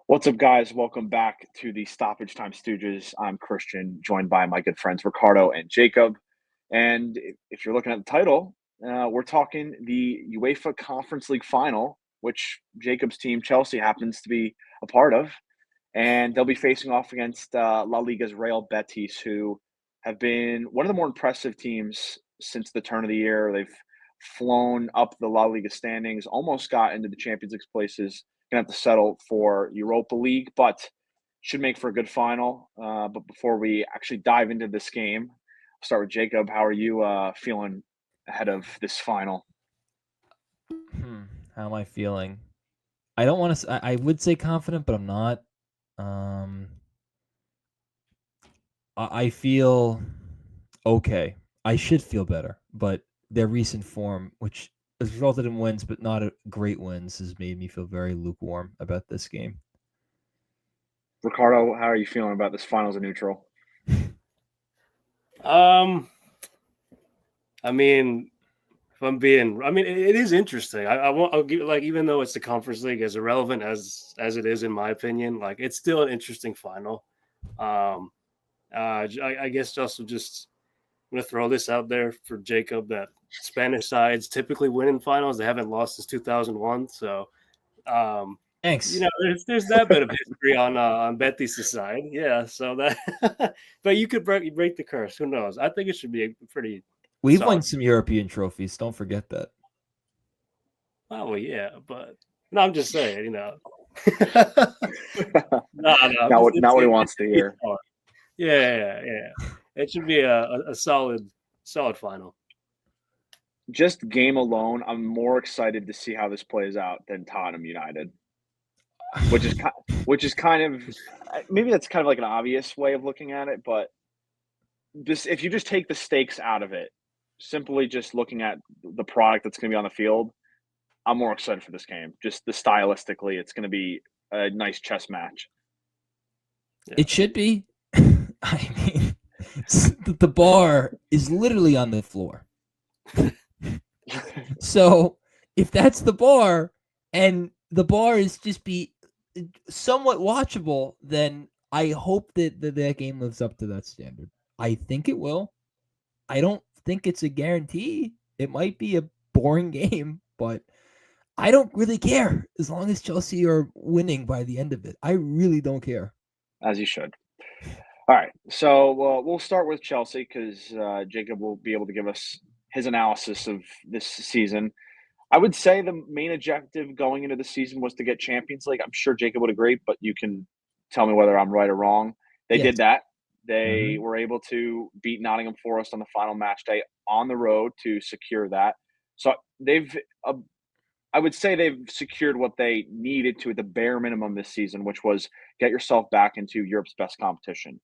What's up, guys? Welcome back to the Stoppage Time Stooges. I'm Christian, joined by my good friends Ricardo and Jacob. And if you're looking at the title, we're talking the UEFA Conference League Final, which Jacob's team, Chelsea, happens to be a part of. And they'll be facing off against La Liga's Real Betis, who have been one of the more impressive teams since the turn of the year. They've flown up the La Liga standings, almost got into the Champions League places. Gonna have to settle for Europa League, but should make for a good final. But before we actually dive into this game, I'll start with Jacob. How are you feeling ahead of this final? Hmm. How am I feeling? I don't want to. I would say confident, but I'm not. Um, I feel okay. I should feel better, but their recent form, which has resulted in wins, but not great wins, has made me feel very lukewarm about this game. Ricardo, how are you feeling about this final as a neutral? Um, I mean, it is interesting. I'll give even though it's the Conference League, as irrelevant as it is in my opinion, like it's still an interesting final. Um, I guess also just I'm gonna throw this out there for Jacob that Spanish sides typically win in finals. They haven't lost since 2001, so um, Thanks. there's that bit of history on Betis' side. Yeah, so that, but you could break the curse. Who knows? I think it should be a pretty We've won solid. some European trophies. Don't forget that. Oh well, yeah, but no, I'm just saying, no, Not what it's not what he it wants to should be hear. solid. Yeah. It should be a solid final. Just game alone, I'm more excited to see how this plays out than Tottenham United, which is which is kind of maybe that's kind of like an obvious way of looking at it, but this if you just take the stakes out of it, simply just looking at the product that's going to be on the field, I'm more excited for this game. Just the stylistically, it's going to be a nice chess match. Yeah. It should be. I mean, the bar is literally on the floor. So if that's the bar and the bar is just be somewhat watchable, then I hope that game lives up to that standard. I think it will. I don't think it's a guarantee. It might be a boring game, but I don't really care as long as Chelsea are winning by the end of it. I really don't care. As you should. All right, so we'll start with Chelsea because Jacob will be able to give us his analysis of this season. I would say the main objective going into the season was to get Champions League. I'm sure Jacob would agree, but you can tell me whether I'm right or wrong. They Yes. did that. They Mm-hmm. were able to beat Nottingham Forest on the final match day on the road to secure that. So they've, I would say they've secured what they needed to at the bare minimum this season, which was get yourself back into Europe's best competition.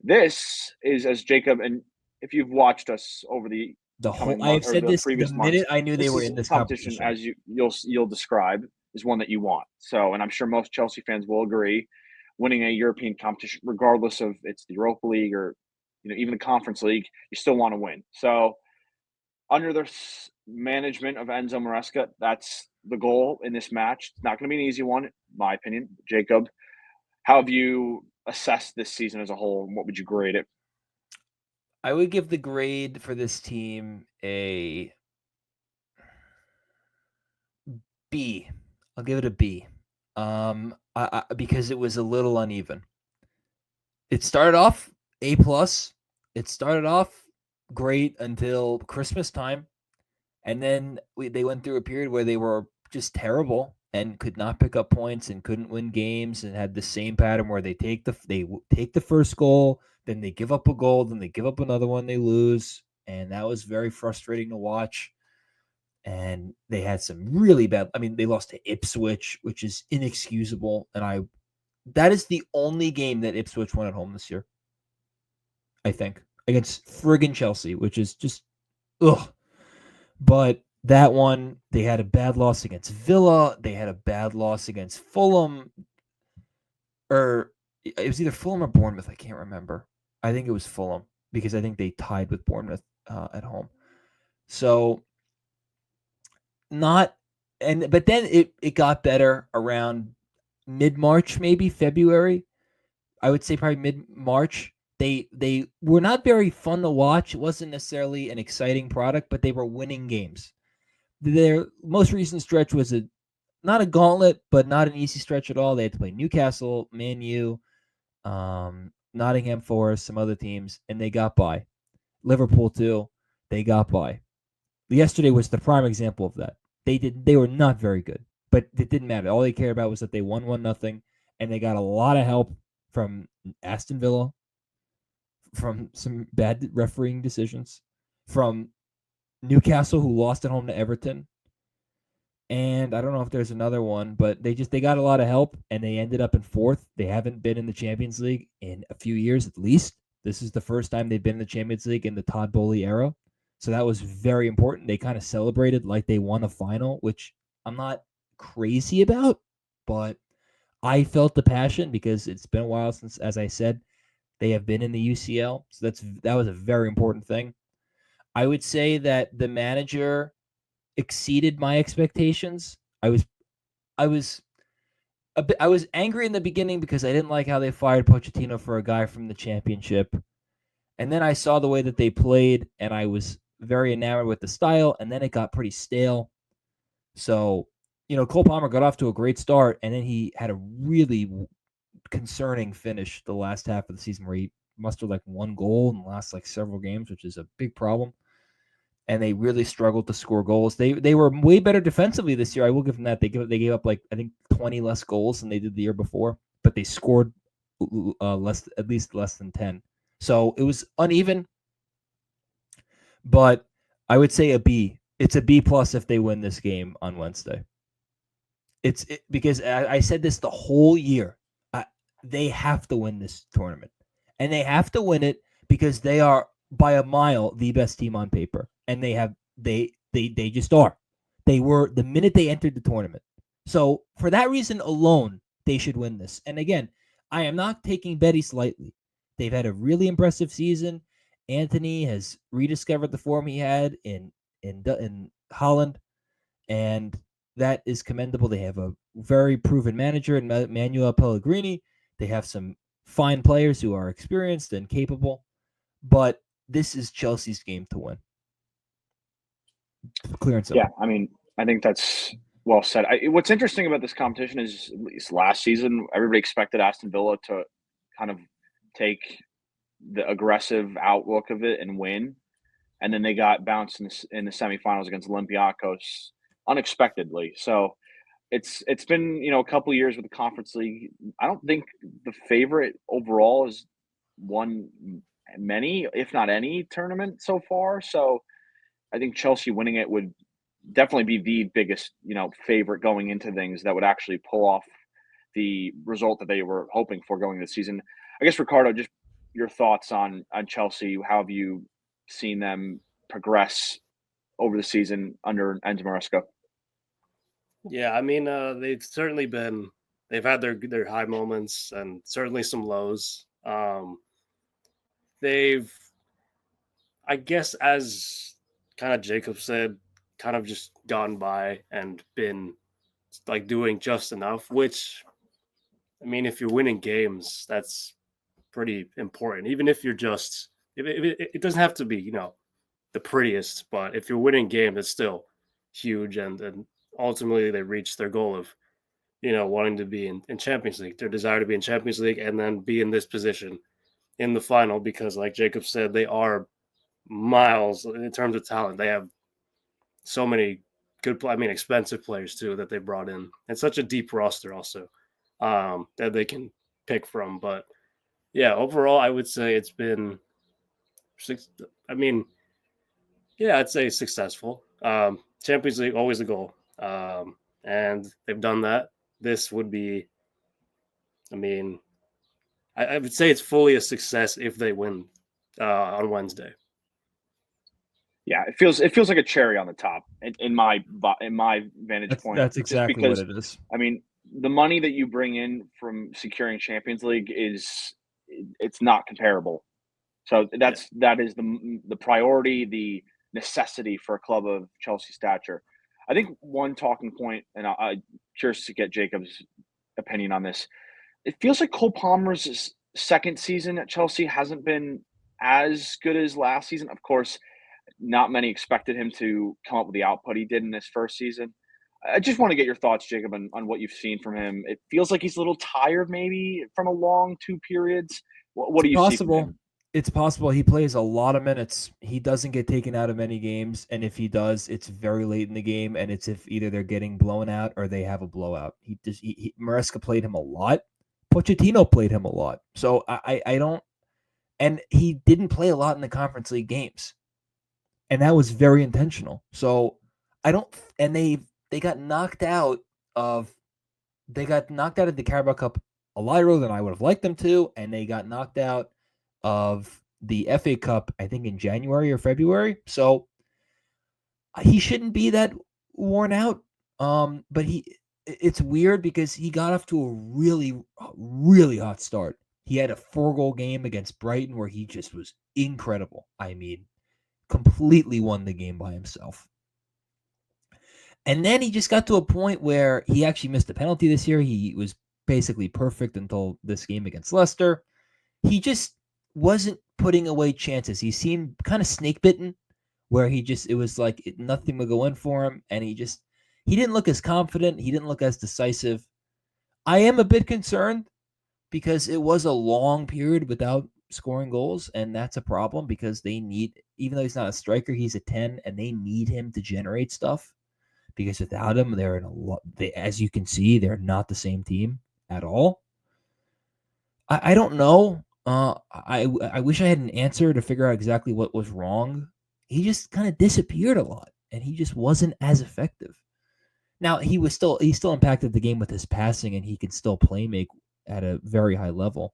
This is as Jacob, and if you've watched us over the The whole coming I month have or said the this the previous minute months, I knew they this were is in this competition competition. as you'll describe is one that you want. So, and I'm sure most Chelsea fans will agree, winning a European competition, regardless of it's the Europa League or even the Conference League, you still want to win. So, under the management of Enzo Maresca, that's the goal in this match. It's not going to be an easy one, in my opinion. Jacob, how have you assessed this season as a whole, and what would you grade it? I would give the grade for this team a B. I'll give it a B. Because it was a little uneven. It started off A plus. It started off great until Christmas time, and then they went through a period where they were just terrible and could not pick up points and couldn't win games and had the same pattern where they take the first goal, then they give up a goal, then they give up another one, they lose, and that was very frustrating to watch. And they had some really bad. I mean, they lost to Ipswich, which is inexcusable. And that is the only game that Ipswich won at home this year, I think, against friggin' Chelsea, which is just ugh. But that one, they had a bad loss against Villa. They had a bad loss against Fulham, or it was either Fulham or Bournemouth. I can't remember. I think it was Fulham because I think they tied with Bournemouth at home. So not but then it got better around mid-March, maybe February. I would say probably mid-March. They were not very fun to watch. It wasn't necessarily an exciting product, but they were winning games. Their most recent stretch was not a gauntlet, but not an easy stretch at all. They had to play Newcastle, Man U, Nottingham Forest, some other teams, and they got by. Liverpool too, they got by. Yesterday was the prime example of that. They were not very good, but it didn't matter. All they cared about was that they won 1-0, and they got a lot of help from Aston Villa, from some bad refereeing decisions, from Newcastle, who lost at home to Everton. And I don't know if there's another one, but they got a lot of help, and they ended up in fourth. They haven't been in the Champions League in a few years at least. This is the first time they've been in the Champions League in the Todd Boehly era. So that was very important. They kind of celebrated like they won a final, which I'm not crazy about, but I felt the passion because it's been a while since, as I said, they have been in the UCL. So that was a very important thing. I would say that the manager exceeded my expectations. I was angry in the beginning because I didn't like how they fired Pochettino for a guy from the Championship. And then I saw the way that they played, and I was very enamored with the style, and then it got pretty stale. So, Cole Palmer got off to a great start, and then he had a really concerning finish the last half of the season where he mustered like one goal in the last like several games, which is a big problem. And they really struggled to score goals. They were way better defensively this year. I will give them that. They gave up like I think 20 less goals than they did the year before, but they scored at least less than 10. So it was uneven, but I would say a B. It's a B plus if they win this game on Wednesday. Because I said this the whole year. They have to win this tournament, and they have to win it because they are by a mile the best team on paper, and they just are. They were the minute they entered the tournament. So for that reason alone, they should win this. And again, I am not taking Betis lightly. They've had a really impressive season. Anthony has rediscovered the form he had in Holland, and that is commendable. They have a very proven manager in Manuel Pellegrini. They have some fine players who are experienced and capable, but this is Chelsea's game to win. Clear and simple. Yeah, I mean, I think that's well said. What's interesting about this competition is, at least last season, everybody expected Aston Villa to kind of take the aggressive outlook of it and win, and then they got bounced in the semifinals against Olympiacos unexpectedly. So it's been a couple of years with the Conference League. I don't think the favorite overall has won many, if not any, tournament so far. So I think Chelsea winning it would definitely be the biggest, favorite going into things that would actually pull off the result that they were hoping for going this season. I guess, Ricardo, just your thoughts on Chelsea. How have you seen them progress over the season under Enzo Maresca? Yeah, I mean, they've had their high moments and certainly some lows. They've, I guess, as kind of Jacob said, kind of just gone by and been like doing just enough, which, I mean, if you're winning games, that's pretty important. Even if you're just, it doesn't have to be, the prettiest, but if you're winning games, it's still huge. And ultimately they reach their goal of, wanting to be in Champions League, their desire to be in Champions League and then be in this position in the final, because like Jacob said, they are miles in terms of talent. They have so many expensive players too that they brought in, and such a deep roster also that they can pick from. But yeah, overall, I would say it's been, I'd say successful. Champions League, always a goal. And they've done that. This would be, I would say it's fully a success if they win on Wednesday. Yeah, it feels like a cherry on the top in my vantage point. That's exactly because, what it is. I mean, the money that you bring in from securing Champions League it's not comparable. So that is the priority, the necessity for a club of Chelsea stature. I think one talking point, and I'm curious to get Jacob's opinion on this. It feels like Cole Palmer's second season at Chelsea hasn't been as good as last season. Of course, not many expected him to come up with the output he did in his first season. I just want to get your thoughts, Jacob, on what you've seen from him. It feels like he's a little tired, maybe from a long 2 periods. What do you see from him? It's possible. He plays a lot of minutes. He doesn't get taken out of many games, and if he does, it's very late in the game, and it's if either they're getting blown out or they have a blowout. Maresca played him a lot. Pochettino played him a lot. So I don't, and he didn't play a lot in the Conference League games, and that was very intentional. So I don't, and they got knocked out of the Carabao Cup a lot earlier than I would have liked them to, and they got knocked out of the FA Cup, I think in January or February. So he shouldn't be that worn out. But it's weird because he got off to a really, really hot start. He had a 4-goal game against Brighton where he just was incredible. I mean, completely won the game by himself. And then he just got to a point where he actually missed a penalty this year. He was basically perfect until this game against Leicester. He just wasn't putting away chances. He seemed kind of snake bitten, where it was like nothing would go in for him, and he didn't look as confident. He didn't look as decisive. I am a bit concerned because it was a long period without scoring goals, and that's a problem because they need, even though he's not a striker, he's a 10, and they need him to generate stuff because without him, they're in a lot. As you can see, they're not the same team at all. I don't know. I wish I had an answer to figure out exactly what was wrong. He just kind of disappeared a lot, and he just wasn't as effective. Now he still impacted the game with his passing, and he could still play make at a very high level,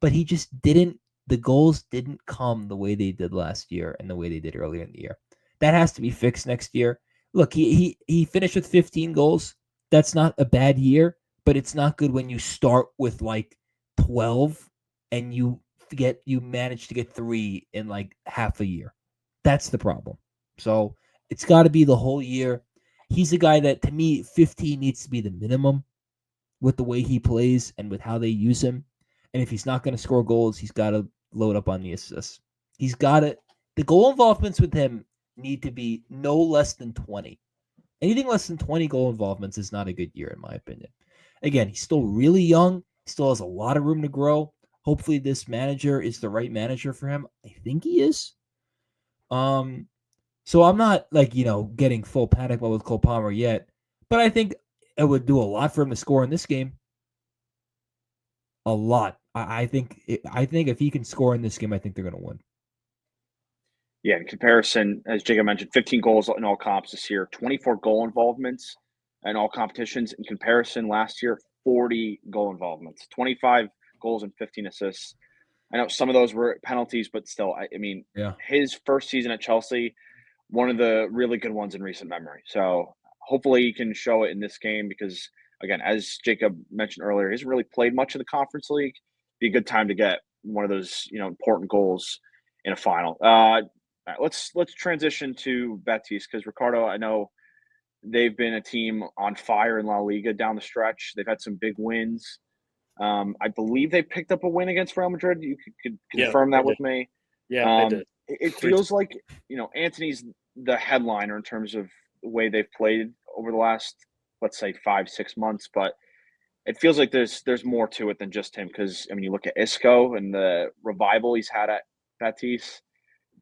but he just didn't. The goals didn't come the way they did last year and the way they did earlier in the year. That has to be fixed next year. Look, he finished with 15 goals. That's not a bad year, but it's not good when you start with like 12 and you manage to get 3 in like half a year. That's the problem. So it's got to be the whole year. He's a guy that, to me, 15 needs to be the minimum with the way he plays and with how they use him. And if he's not going to score goals, he's got to load up on the assists. He's got to. The goal involvements with him need to be no less than 20. Anything less than 20 goal involvements is not a good year, in my opinion. Again, he's still really young. He still has a lot of room to grow. Hopefully this manager is the right manager for him. I think he is. So I'm not getting full panic mode with Cole Palmer yet, but I think it would do a lot for him to score in this game. A lot. I think if he can score in this game, I think they're going to win. Yeah, in comparison, as Jacob mentioned, 15 goals in all comps this year, 24 goal involvements in all competitions. In comparison, last year, 40 goal involvements, 25 goals and 15 assists. I know some of those were penalties, but still, I mean, his first season at Chelsea, one of the really good ones in recent memory. So hopefully he can show it in this game because, again, as Jacob mentioned earlier, he hasn't really played much in the Conference League. Be a good time to get one of those, important goals in a final. All right, let's transition to Betis because, Ricardo, I know they've been a team on fire in La Liga down the stretch. They've had some big wins. I believe they picked up a win against Real Madrid. You could confirm that with me. Yeah, they did. It feels like, Anthony's the headliner in terms of the way they've played over the last, let's say, 5-6 months. But it feels like there's more to it than just him because, I mean, you look at Isco and the revival he's had at Betis.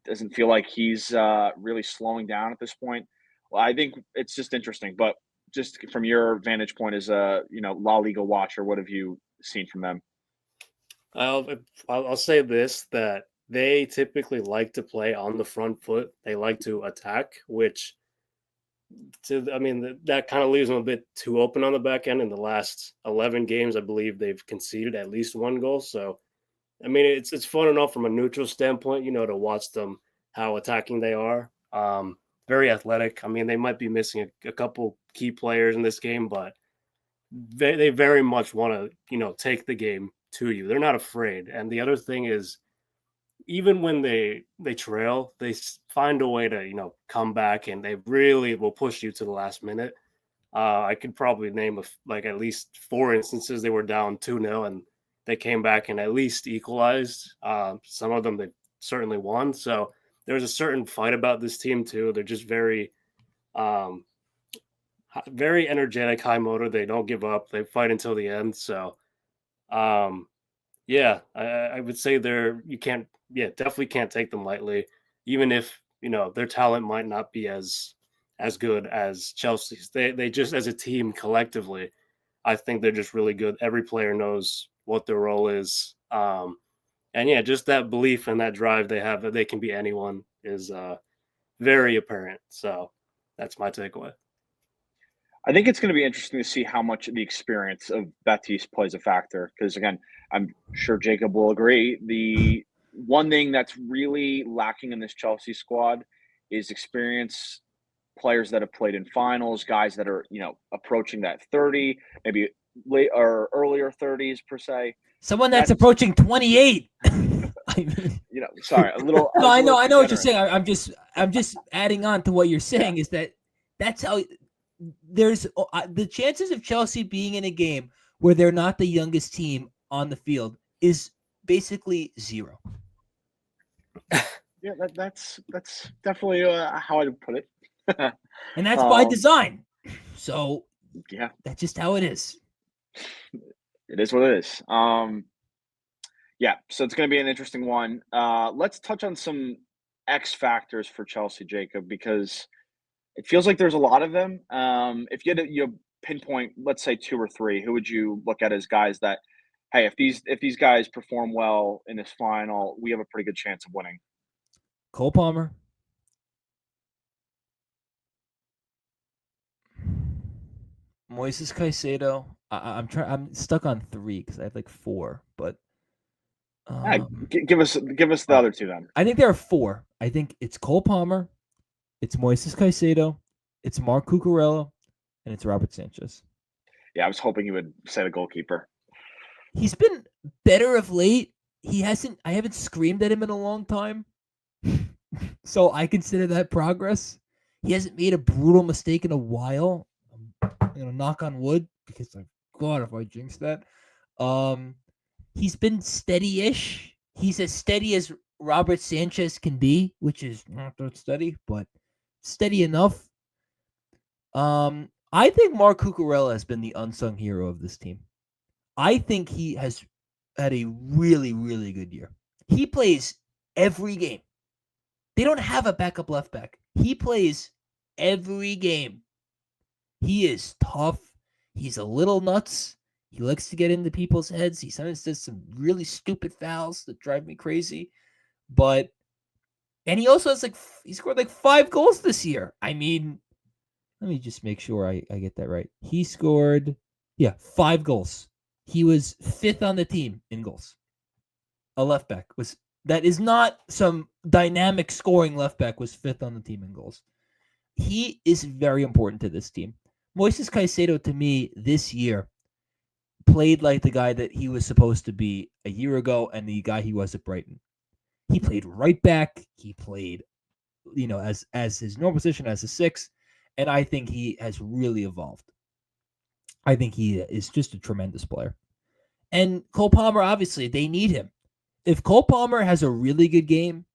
Doesn't feel like he's really slowing down at this point. Well, I think it's just interesting. But just from your vantage point as a La Liga watcher, what have you seen from them? I'll say this, that they typically like to play on the front foot. They like to attack, which that kind of leaves them a bit too open on the back end. In the last 11 games, I believe they've conceded at least 1 goal. So I mean, it's fun enough from a neutral standpoint, to watch them, how attacking they are. Very athletic. I mean, they might be missing a couple key players in this game, but they very much want to, take the game to you. They're not afraid. And the other thing is, even when they trail, they find a way to, come back, and they really will push you to the last minute. I could probably name at least 4 instances they were down 2-0 and they came back and at least equalized. Some of them they certainly won. So there's a certain fight about this team too. They're just um, very energetic, high motor. They don't give up. They fight until the end. So um, yeah, I would say definitely can't take them lightly, even if their talent might not be as good as Chelsea's. They just as a team collectively, I think they're just really good. Every player knows what their role is, and yeah, just that belief and that drive they have that they can be anyone is very apparent. So that's my takeaway. I think it's going to be interesting to see how much the experience of Betis plays a factor. Because again, I'm sure Jacob will agree. The one thing that's really lacking in this Chelsea squad is experience. Players that have played in finals, guys that are approaching that 30, maybe late or earlier 30s per se. Someone that's approaching 28. I mean, sorry, a little. No, I know what you're saying. I'm just adding on to what you're saying. Is that's how there's the chances of Chelsea being in a game where they're not the youngest team on the field is basically 0. Yeah, that's definitely how I would put it. And that's by design. So yeah, that's just how it is. It is what it is. Yeah, so it's going to be an interesting one. Let's touch on some X factors for Chelsea, Jacob, because it feels like there's a lot of them. If you had to pinpoint, let's say 2 or 3, who would you look at as guys that, hey, if these guys perform well in this final, we have a pretty good chance of winning? Cole Palmer, Moises Caicedo. I'm stuck on 3 because I have like 4, but give us the other 2 then. I think there are 4. I think it's Cole Palmer, it's Moises Caicedo, it's Marc Cucurella, and it's Robert Sanchez. Yeah, I was hoping you would say the goalkeeper. He's been better of late. I haven't screamed at him in a long time. So I consider that progress. He hasn't made a brutal mistake in a while. I'm gonna knock on wood because God, if I jinx that. He's been steady-ish. He's as steady as Robert Sanchez can be, which is not that steady, but steady enough. I think Marc Cucurella has been the unsung hero of this team. I think he has had a really, really good year. He plays every game. They don't have a backup left back. He plays every game. He is tough. He's a little nuts. He likes to get into people's heads. He sometimes does some really stupid fouls that drive me crazy. And he also has he scored like 5 goals this year. I mean, let me just make sure I get that right. He scored, 5 goals. He was 5th on the team in goals. A left back that is not some dynamic scoring left back, was 5th on the team in goals. He is very important to this team. Moises Caicedo, to me, this year, played like the guy that he was supposed to be a year ago and the guy he was at Brighton. He played right back. He played, as his normal position as a 6, and I think he has really evolved. I think he is just a tremendous player. And Cole Palmer, obviously, they need him. If Cole Palmer has a really good game,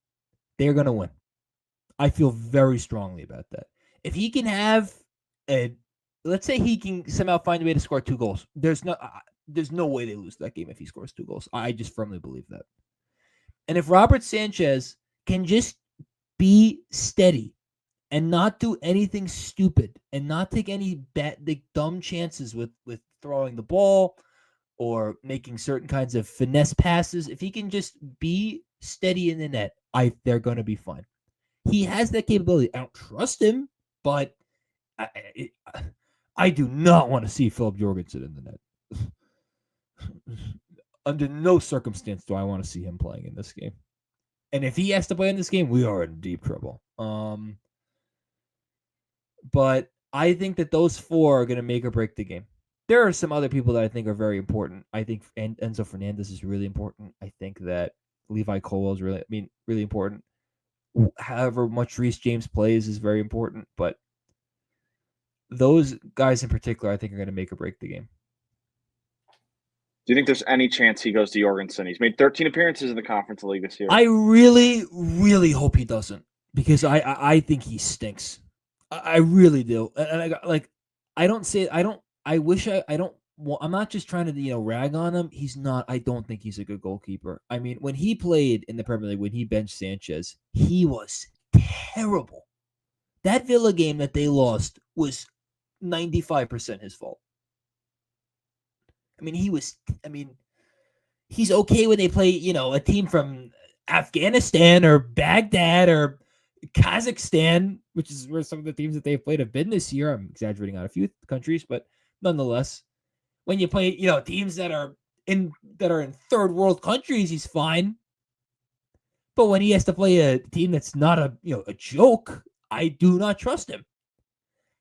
they're going to win. I feel very strongly about that. If he can have let's say he can somehow find a way to score 2 goals. There's no way they lose that game if he scores 2 goals. I just firmly believe that. And if Robert Sanchez can just be steady and not do anything stupid and not take any dumb chances with throwing the ball or making certain kinds of finesse passes, if he can just be steady in the net, they're going to be fine. He has that capability. I don't trust him, but I do not want to see Philip Jorgensen in the net. Under no circumstance do I want to see him playing in this game. And if he has to play in this game, we are in deep trouble. But I think that those 4 are going to make or break the game. There are some other people that I think are very important. I think Enzo Fernandez is really important. I think that Levi Colwell is really important. However much Reece James plays is very important. But those guys in particular, I think, are going to make or break the game. Do you think there's any chance he goes to Jorgensen? He's made 13 appearances in the Conference League this year. I really, really hope he doesn't, because I think he stinks. I really do. And I'm not just trying to, rag on him. He's not. I don't think he's a good goalkeeper. I mean, when he played in the Premier League, when he benched Sanchez, he was terrible. That Villa game that they lost was 95% his fault. I mean, he's okay when they play, a team from Afghanistan or Baghdad or Kazakhstan, which is where some of the teams that they've played have been this year. I'm exaggerating on a few countries, but nonetheless, when you play, teams that are in third world countries, he's fine. But when he has to play a team that's not a joke, I do not trust him.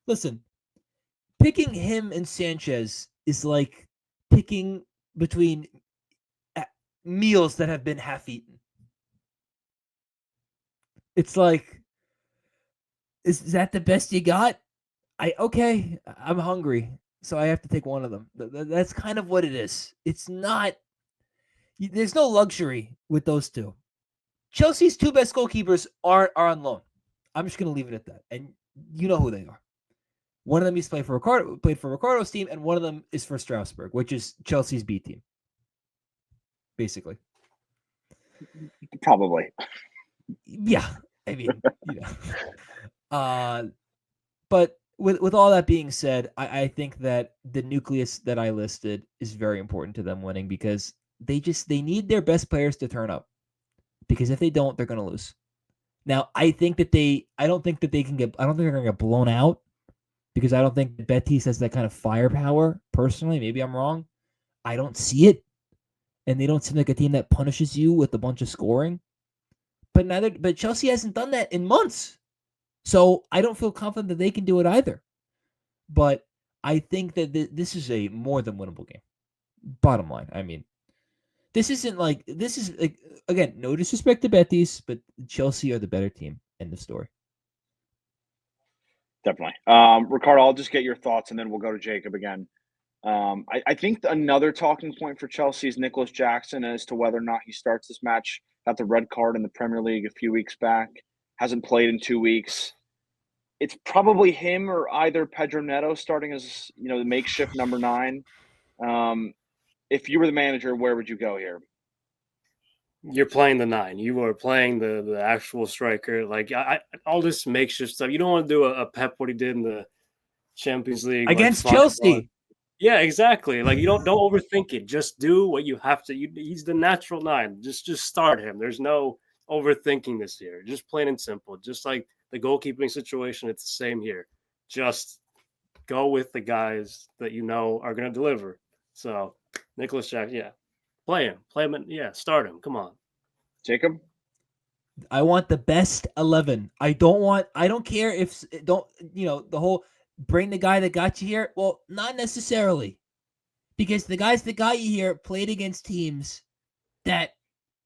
Listen, picking him and Sanchez is like picking between meals that have been half eaten. It's like, is that the best you got? I'm hungry, so I have to take one of them. That's kind of what it is. It's not, there's no luxury with those two. Chelsea's two best goalkeepers are on loan. I'm just going to leave it at that. And you know who they are. One of them used to played for Ricardo's team, and one of them is for Strasbourg, which is Chelsea's B team, basically. Probably. Yeah, I mean, but with all that being said, I think that the nucleus that I listed is very important to them winning, because they need their best players to turn up, because if they don't, they're going to lose. Now, I don't think they're going to get blown out, because I don't think Betis has that kind of firepower. Personally, maybe I'm wrong. I don't see it, and they don't seem like a team that punishes you with a bunch of scoring. But Chelsea hasn't done that in months, so I don't feel confident that they can do it either. But I think that this is a more than winnable game. Bottom line, I mean, this is again, no disrespect to Betis, but Chelsea are the better team in the story. Definitely. Ricardo, I'll just get your thoughts, and then we'll go to Jacob again. I think another talking point for Chelsea is Nicholas Jackson as to whether or not he starts this match. Got the red card in the Premier League a few weeks back. Hasn't played in 2 weeks. It's probably him or either Pedro Neto starting as, the makeshift number 9. If you were the manager, where would you go here? You're playing the 9. You are playing the actual striker. Like all this makeshift stuff. You don't want to do a Pep what he did in the Champions League against Chelsea. Yeah, exactly. Like you don't overthink it. Just do what you have to. He's the natural 9. Just start him. There's no overthinking this year. Just plain and simple. Just like the goalkeeping situation, it's the same here. Just go with the guys that you know are going to deliver. So Nicholas Jackson, yeah, play him. Start him. Come on, Jacob. I want the best 11. I don't care if the whole bring the guy that got you here. Well, not necessarily, because the guys that got you here played against teams that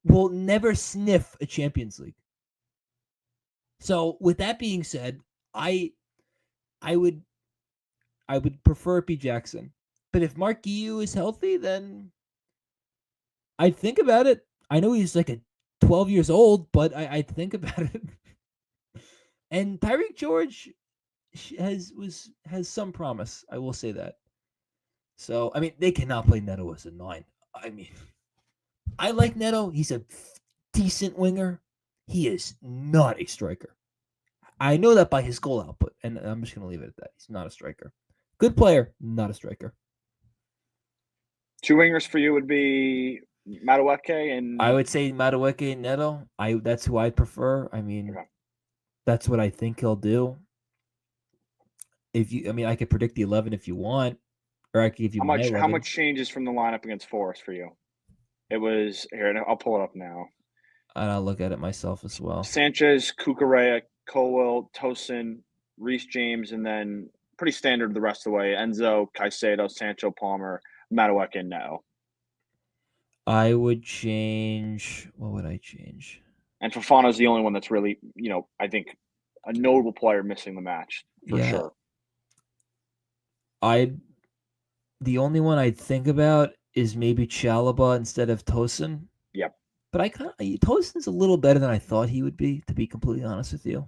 will never sniff a Champions League. So with that being said, I would prefer it be Jackson. But if Mark Guiu is healthy, then I'd think about it. I know he's like 12 years old, but I'd think about it. And Tyreek George has some promise. I will say that. So, I mean, they cannot play Neto as a 9. I mean, I like Neto. He's a decent winger. He is not a striker. I know that by his goal output, and I'm just going to leave it at that. He's not a striker. Good player, not a striker. 2 wingers for you would be Madueke and... I would say Madueke and Neto. That's who I prefer. I mean, That's what I think he'll do. I could predict the 11 if you want, or I could give you how much changes from the lineup against Forest for you? It was here. I'll pull it up now. And I'll look at it myself as well. Sanchez, Cucurella, Colwell, Tosin, Reece James, and then pretty standard the rest of the way. Enzo, Caicedo, Sancho, Palmer, Madueke, and Neto. I would change. What would I change? And Fofana's the only one that's really, I think, a notable player missing the match for sure. The only one I'd think about is maybe Chalaba instead of Tosin. Yep. But Tosin's a little better than I thought he would be, to be completely honest with you.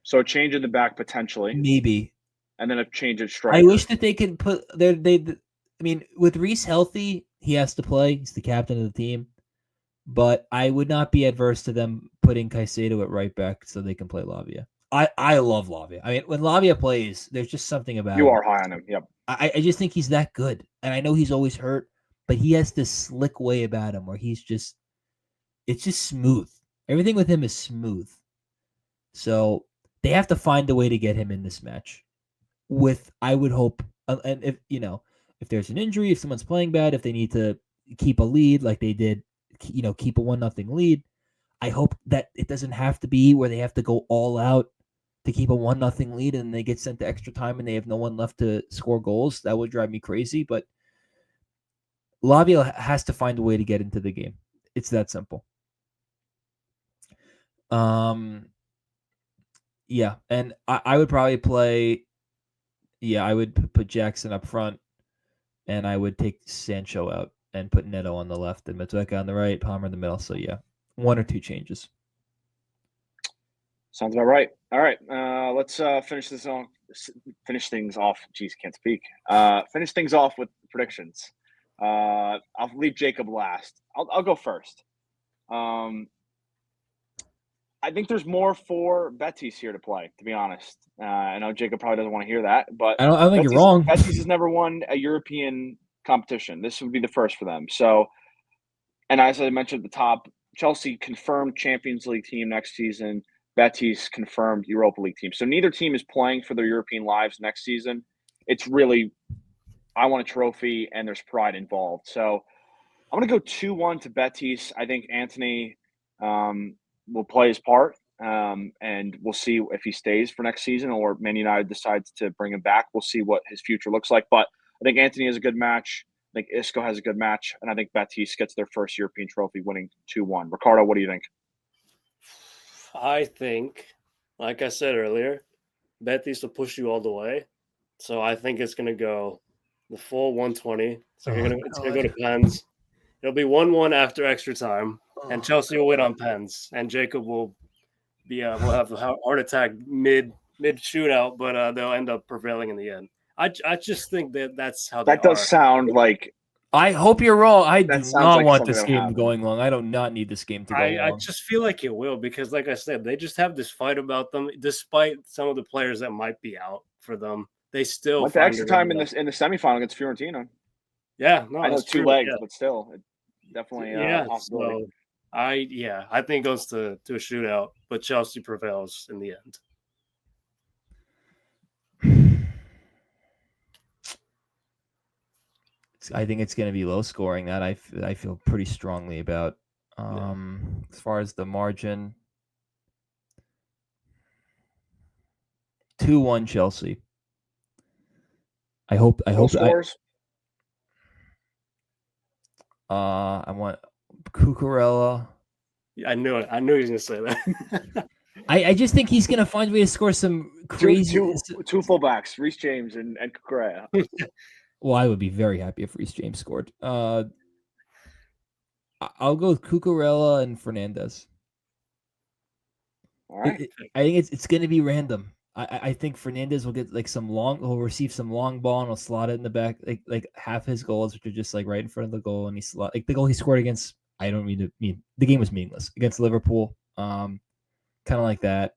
So a change in the back potentially, Maybe. and then a change at striker. I wish that they could put I mean, with Reese healthy, he has to play. He's the captain of the team. But I would not be adverse to them putting Caicedo at right back so they can play Lavia. I love Lavia. I mean, when Lavia plays, there's just something about You him. are high on him. Yep. I just think he's that good. And I know he's always hurt, but he has this slick way about him where it's just smooth. Everything with him is smooth. So they have to find a way to get him in this match. I would hope, and if there's an injury, if someone's playing bad, if they need to keep a lead like they did, keep a 1-0 lead, I hope that it doesn't have to be where they have to go all out to keep a 1-0 lead and they get sent to extra time and they have no one left to score goals. That would drive me crazy. But Lavia has to find a way to get into the game. It's that simple. Yeah, and I would probably play. Yeah, I would put Jackson up front, and I would take Sancho out and put Neto on the left and Matueka on the right, Palmer in the middle. So yeah, 1 or 2 changes. Sounds about right. All right, let's finish things off. Jeez, can't speak. Finish things off with predictions. I'll leave Jacob last. I'll go first. I think there's more for Betis here to play, to be honest. I know Jacob probably doesn't want to hear that, but I don't think you're wrong. Betis has never won a European competition. This would be the first for them. So, and as I mentioned at the top, Chelsea confirmed Champions League team next season. Betis confirmed Europa League team. So neither team is playing for their European lives next season. It's really, I want a trophy, and there's pride involved. So I'm going to go 2-1 to Betis. I think Anthony will play his part, and we'll see if he stays for next season or Man United decides to bring him back. We'll see what his future looks like. But I think Anthony has a good match. I think Isco has a good match. And I think Betis gets their first European trophy, winning 2-1. Ricardo, what do you think? I think, like I said earlier, Betis will push you all the way. So I think it's going to go the full 120. So it's going to go to pens. It'll be 1-1 after extra time, and Chelsea will win on pens. And Jacob will will have a heart attack mid shootout, but they'll end up prevailing in the end. I just think that's how that does sound like. I hope you're wrong. I do not want this game happen. going long. I do not need this game to go long. I just feel like it will because, like I said, they just have this fight about them. Despite some of the players that might be out for them, they still went to extra time in the semifinal against Fiorentina. Yeah, no, I know 2 legs, but still, definitely a possibility. So I think it goes to a shootout, but Chelsea prevails in the end. I think it's going to be low scoring. That I feel pretty strongly about. As far as the margin, 2-1 Chelsea. I hope. Scores. I want Cucurella. I knew it. I knew he was going to say that. I just think he's going to find a way to score some crazy. Two fullbacks, Reece James and Cucurella. Well, I would be very happy if Reece James scored. I'll go with Cucurella and Fernandez. All right. I think it's going to be random. I think Fernandez will get he'll receive some long ball and he'll slot it in the back, like half his goals, which are just like right in front of the goal, and he slot like the goal he scored against. I don't mean the game was meaningless against Liverpool. Kind of like that.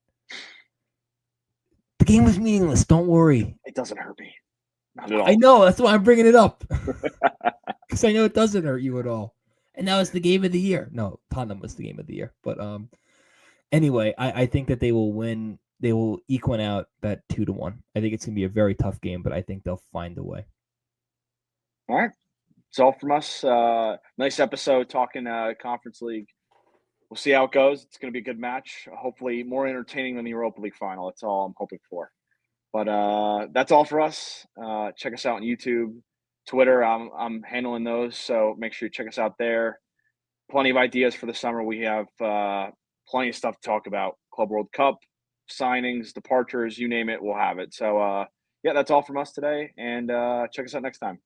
The game was meaningless. Don't worry. It doesn't hurt me. Not at all. I know. That's why I'm bringing it up. Because I know it doesn't hurt you at all. And that was the game of the year. No, Tottenham was the game of the year. But anyway, I think that they will win. They will equal out that 2-1. I think it's going to be a very tough game, but I think they'll find a way. All right. It's all from us. Nice episode talking Conference League. We'll see how it goes. It's going to be a good match. Hopefully more entertaining than the Europa League Final. That's all I'm hoping for. But that's all for us. Check us out on YouTube, Twitter. I'm handling those, so make sure you check us out there. Plenty of ideas for the summer. We have plenty of stuff to talk about. Club World Cup, signings, departures, you name it, we'll have it. So yeah, that's all from us today. And check us out next time.